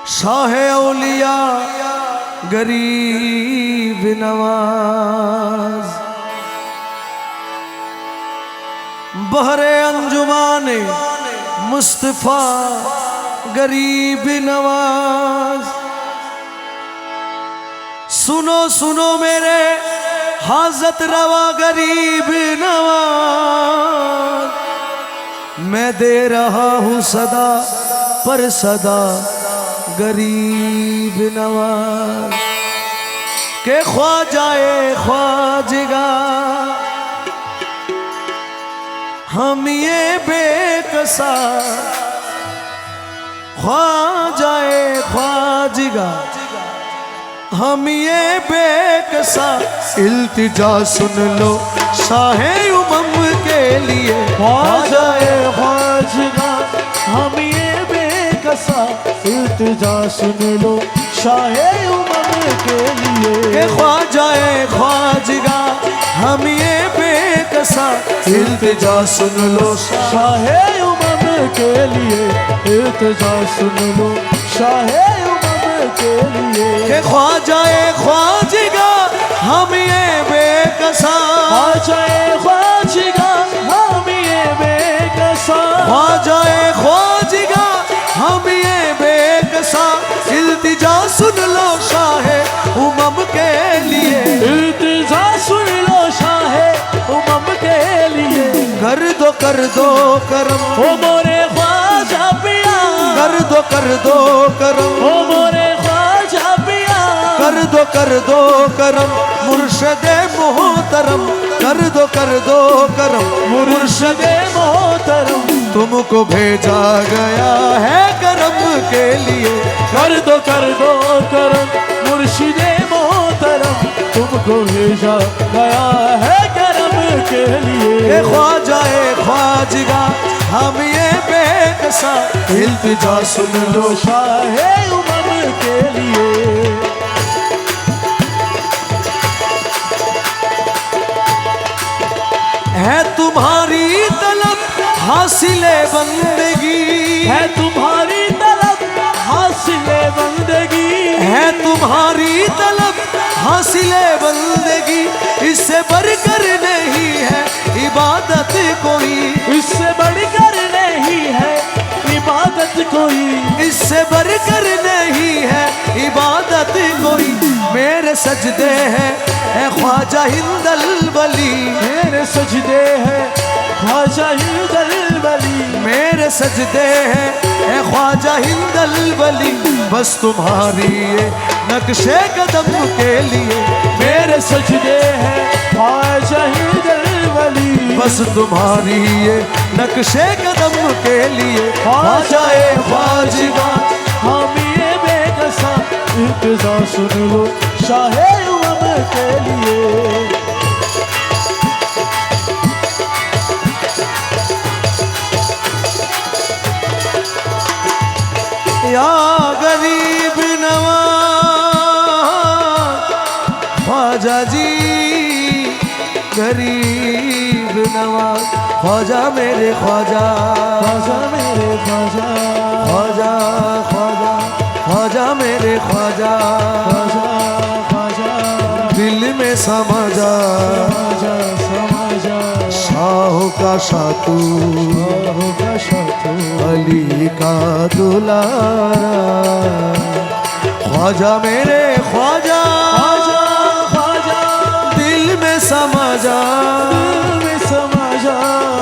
शाह औलिया गरीब नवाज, बहरे अंजुमाने मुस्तफा गरीब नवाज। सुनो सुनो मेरे हाजत रवा गरीब नवाज, मैं दे रहा हूँ सदा पर सदा गरीब नवाज। के ख्वाजाए ख्वाजगा हम ये बेकसा, ख्वाजाए ख्वाजगा हम ये बेकसा। इल्तिजा सुन लो शाहे उमम के लिए, ख्वाजाए ख्वाजगा हम ये बेकसा। इल्तिजा सुन लो शाहे उमम के लिए। ख्वाजाए ख्वाजगा हम ये बेकसा। इल्तिजा सुन लो शाहे उमम के लिए। इल्तिजा सुन लो शाहे उमम के लिए। ख्वाजाए ख्वाजगा हम ये बेकसा। ख्वाजाए ख्वाजगा हम ये बेकसा। ख्वाजाए ख्वाजगा हम ये बेकसा। इल्तिजा सुन लो शाहे उमम के लिए। इल्तिजा सुन लो शाहे उमम के लिए। कर दो करम ओ मोरे ख्वाजा पिया। कर दो करम ओ मोरे ख्वाजा पिया। कर दो करम मुर्शदे मोहतरम। कर दो करम मुर्शदे मोहतरम। तुमको भेजा गया है करम के लिए। कर दो करम मुर्शिदे मोहतरम। तुमको भेजा गया है करम के लिए। ख्वाजाए ख्वाजगा हम ये बेकसा। इल्तिजा सुन लो शाहे उमम के लिए। है तुम्हारी तलब हासिले बंदगी। है तुम्हारी तलब हासिले बंदगी। है तुम्हारी तलब हासिले बंदगी। इससे बढ़कर नहीं है इबादत कोई। इससे बढ़कर नहीं है इबादत कोई। इससे बढ़कर नहीं है इबादत कोई। मेरे सजदे हैं ख्वाजा हिंदल वली। मेरे सजदे हैं ख्वाजा हिंदल वली। मेरे सजदे हैं ख्वाजा हिंदल वली। बस तुम्हारी ये नक्शे कदम के लिए। मेरे सजदे हैं ख्वाजा हिंदल वली। बस तुम्हारी ये नक्शे कदम के लिए। ख्वाजाए ख्वाजगा हम ये बेकसा। इल्तिजा सुन लो शाहे उमम के लिए। या गरीब नवाज ख्वाजा जी गरीब नवाज। ख्वाजा मेरे ख्वाजा, ख्वाजा मेरे ख्वाजा। ख्वाजा ख्वाजा ख्वाजा मेरे ख्वाजा। ख्वाजा ख्वाजा दिल में समा जा समाजा। शाह का शातू होगा शातू अली का दुलारा। ख्वाजा मेरे ख्वाजा, ख्वाजा ख्वाजा दिल में समा जा। में समाजा।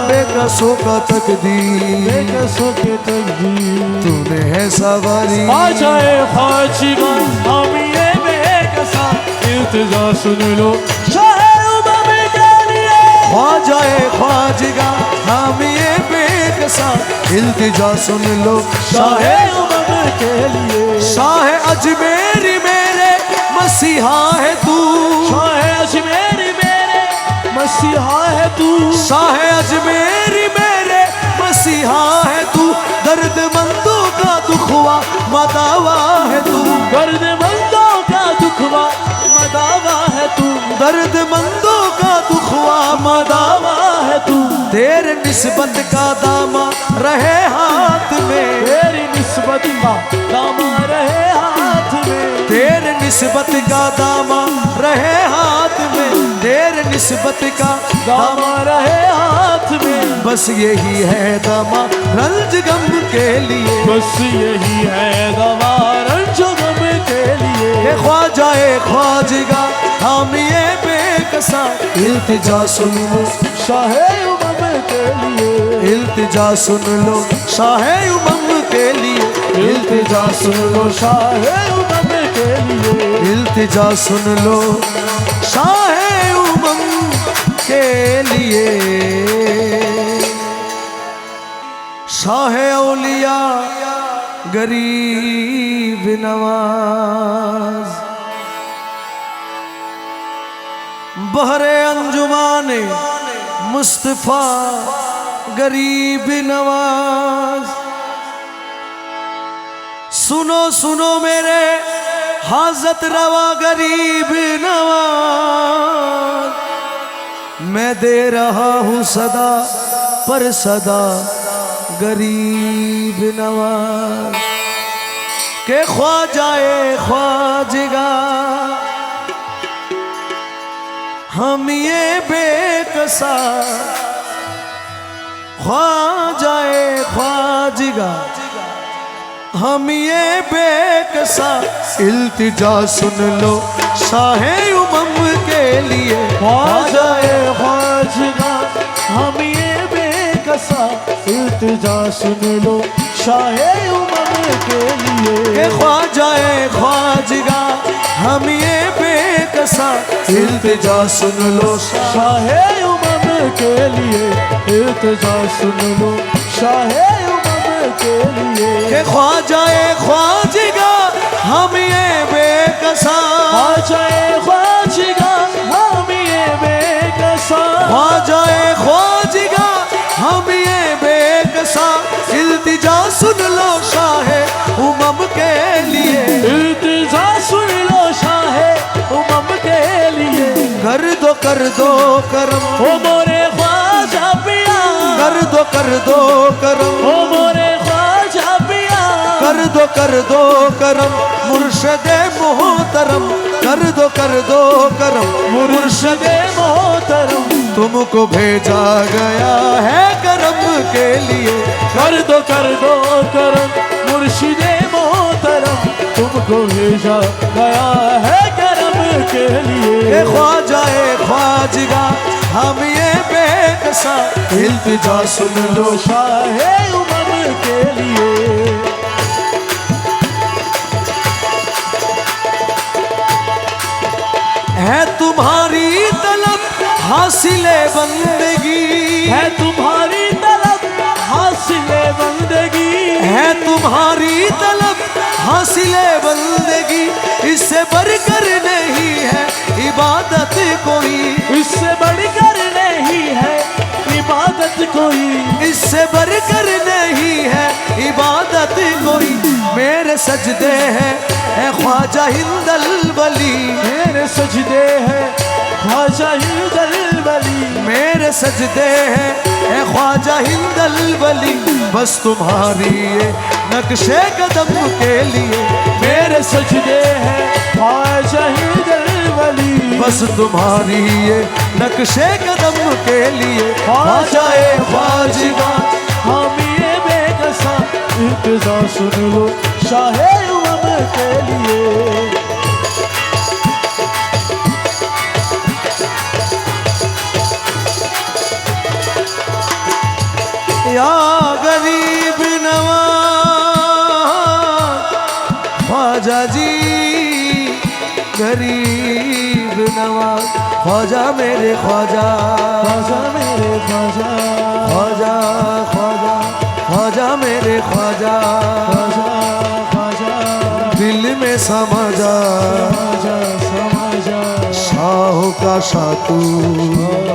बेकसों का तकदीर बेकसों के तकदीर तूने है सवारी। ख्वाजाए ख्वाजगा हम ये बेकसा। इल्तिजा सुन लो शाहे उमम के लिए। ख्वाजाए ख्वाजगा हम ये बेकसा। इल्तिजा सुन लो शाहे उमम के लिए। शाह अजमेरी मेरे मसीहा है तू। शाहे अजमेरी मेरे मसीहा है तू। शाह अजमेरी मेरे मसीहा है तू। दर्दमंदों का दुखवा मदावा है तू। दर्दमंदों का दुखवा मदावा है तू। दर्दमंदों का दुखवा मदावा है तू। तेरे निस्बत का दामा रहे हाथ में। तेरी निस्बत का दामा रहे निस्बत का दामा रहे हाथ में, तेरे निस्बत का दामा रहे हाथ में, बस यही है दामा रंज गम के लिए, बस यही है दवा रंज गम के लिए। ये ख्वाजा ए ख्वाजगा हम ये बेकसा, इल्तिजा सुन लो शाहे उमम के लिए, इल्तिजा सुन लो शाहे उमम के लिए, इल्तिजा सुन लो शाहे उमम के लिए, इल्तिजा सुन लो शाहे उमम के लिए। शाहे औलिया गरीब नवाज, बहरे अंजुमाने मुस्तफा गरीब नवाज। सुनो सुनो मेरे हाजत रवा गरीब नवाज, मैं दे रहा हूँ सदा पर सदा गरीब नवाज। के ख्वाजाए ख्वाजगा हम ये बेकसा, ख्वाजाए ख्वाजगा हम ये बेकसा, इल्तिजा सुन लो शाहे उमम के लिए, ख्वाजाए ख्वाजगा हम ये बेकसा, इल्तिजा सुन लो शाहे उमम के लिए। ख्वाजाए ख्वाजगा हम ये बेकसा, इल्तिजा सुन लो शाहे उमम के लिए, इल्तिजा सुन लो शाहे उमम के लिए। ख्वाजाए ख्वाजगा हम ये बेकसा, ख्वाजाए ख्वाजगा हम ये बेकसा, ख्वाजाए ख्वाजगा हम ये बेकसा, इल्तिजा सुन लो शाहे उमम के लिए, इल्तिजा सुन लो शाहे उमम के लिए। कर दो करम, ओ मोरे ख्वाजा पिया, कर दो करम, ओ मोरे ख्वाजा पिया, कर दो करम मुर्शदे मोहतरम, कर दो करम मुर्शदे मोहतरम, तुमको भेजा गया है करम के लिए, कर दो करम मुर्शिदे मोहतरम, तुमको भेजा गया है करम के लिए। ख्वाजाए ख्वाजगा हम ये बेकसा, इल्तिजा सुन लो शाहे उमम के लिए। है तुम्हारी तलब हासिले बंदगी, है तुम्हारी तलब हासिले बंदगी, है तुम्हारी तलब हासिले बंदगी, इससे बढ़कर नहीं है इबादत कोई, इससे बढ़कर नहीं है इबादत कोई, इससे बढ़कर नहीं है इबादत कोई। मेरे सजदे हैं ए ख्वाजा हिंदल वली, मेरे सजदे हैं ख्वाजा हिंदल वली, मेरे सजदे हैं ए ख्वाजा हिंदल वली, बस तुम्हारी ये नक्शे कदम के लिए, मेरे सजदे हैं ख्वाजा हिंदल वली, बस तुम्हारी ये नक्शे कदम के लिए। ख्वाजाए ख्वाजगा हम ये बेकसा, इल्तिजा सुन लो शाहे उमम के लिए। या गरीब नवाज ख्वाजा जी, गरीब नवाज ख्वाजा मेरे ख्वाजा, ख्वाजा मेरे ख्वाजा, ख्वाजा ख्वाजा ख्वाजा मेरे ख्वाजा, ख्वाजा ख्वाजा दिल में समा जा समाजा समाजा, शाह का शातू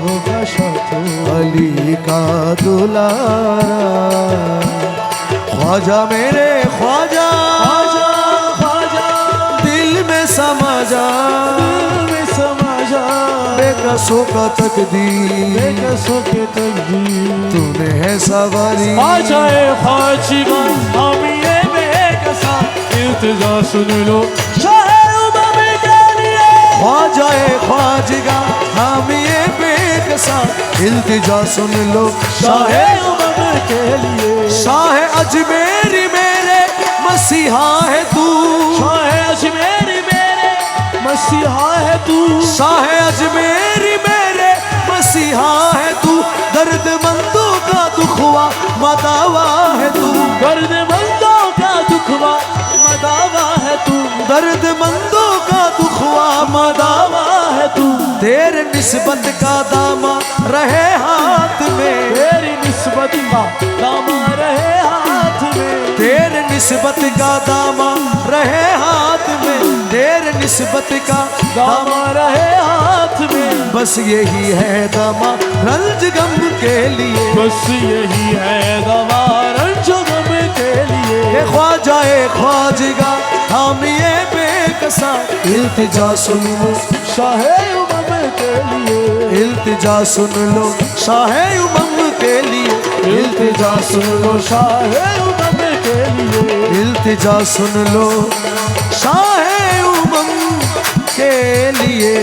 होगा शातू अली का दुलारा, ख्वाजा मेरे ख्वाजा, ख्वाजा ख्वाजा दिल में समा जा, में समाजा, बेकसों का तकदीर बेकसों के तकदीर, तूने है सवारी। ख्वाजाए ख्वाजगा हम ये बेकसा, इल्तिजा सुन लो शाहे उमम ख्वाजाए ख्वाजगा हामिए बेकसा इल्तिजा सुन लो शाहे उमम के लिए शाह अजमेरी मेरे मसीहा है तू शाह अजमेरी मेरे मसीहा है तू शाह अजमेरी मेरे मसीहा है तू दर्दमंदों का दुखवा मदावा है तू दर्दमंदों का दुखवा मदावा है तू दर्दमंदों का दुखवा मदावा है तू तेरे निस्बत का दामा रहे हाथ में तेरी निस्बत का दामा रहे हाथ में तेरे निस्बत का दामा रहे हाथ में तेरे निस्बत का दामा रहे हाथ में बस यही है दामा रंज गम के लिए बस यही है दवा रंजो गम के लिए ये ख्वाजाए ख्वाजगा हामिए बेकसा इल्तिजा सुन लो शाहे उमम के लिए इल्तिजा सुन लो शाहे उमम के लिए इल्तिजा सुन लो शाहे उमम के लिए इल्तिजा सुन लो शाहे उमम के लिए